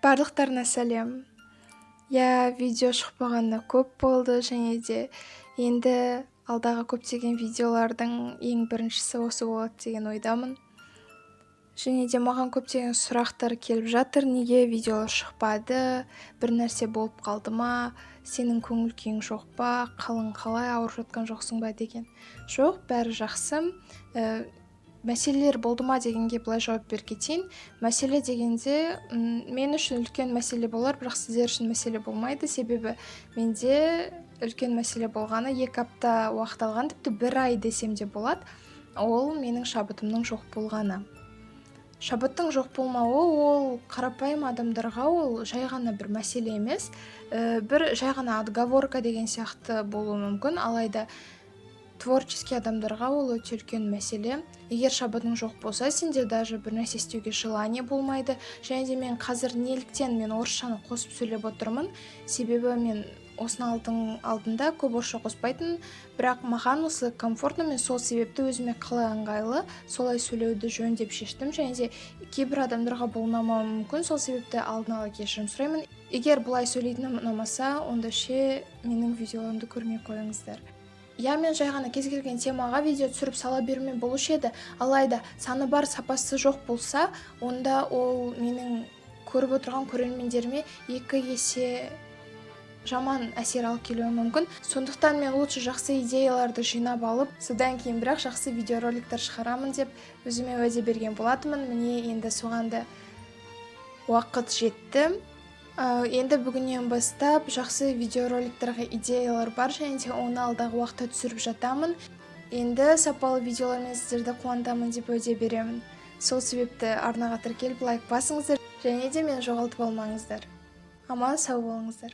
Барлықтарына сәлем. Видео шықпағанына көп болды, және де енді алдағы көптеген видеолардың ең біріншісі осы болады деген ойдамын. Және де маған көптеген сұрақтар келіп жатыр, неге видео шықпады, бір нәрсе болып қалды ма, сенің көңіл күйің жоқ па, қалың қалай, ауырып жатқан жоқсың ба деген. Жоқ, бәрі жақсы. Мәселелер болды ма дегенге былай жауап бере кетейін. Мәселе дегенде мен үшін үлкен мәселе болар, бірақ сіздер үшін мәселе болмайды. Себебі менде үлкен мәселе болғаны 2 апта уақыт алған, тіпті 1 ай десем де болады. Ол менің шабытымның жоқ болғаны. Шабыттың жоқ болмауы ол қарапайым адамдарға ол жай ғана бір мәселе емес, бір жай ғана отговорка деген сияқты болуы мүмкін, алайда творческий адамдарға ол өте үлкен мәселе. Егер шабытың жоқ болса, сенде даже бір нәрсе істеуге желание болмайды. Және де мен қазір неліктен мен орысшаны қосып сөйлеп отырмын, себебі мен осының алдында көп орысша қоспайтын, бірақ маған осы комфортно, мен сол себепті өзіме қалай ыңғайлы солай сөйлеуді жөн деп шештім, және де кейбір адамдарға бұл ұнамауы мүмкін, сол себепті алдын ала кешірім сұраймын. Егер бұлай сөйлейтінім ұнамаса, онда менің видеоларымды көрмей қойыңыздар. Мен жай ғана кез келген темаға видео түсіріп сала берумен болушы еді, алайда саны бар, сапасы жоқ болса, онда ол менің көріп отырған көрермендеріме 2 есе жаман әсер алып келуі мүмкін. Сондықтан мен лучше жақсы идеяларды жинап алып, содан кейін бірақ жақсы видеороликтер шығарамын деп өзіме уәде берген болатынмын. Міне енді соған да уақыт жетті. Енді бүгіннен бастап жақсы видеороликтерге идеялар бар, және де оны алдағы уақытта түсіріп жатамын. Енді сапалы видеолармен сіздерді қуантамын деп уәде беремін. Сол себепті арнаға тіркеліп лайк басыңыздар, және де мені жоғалтып алмаңыздар. Аман сау болыңыздар.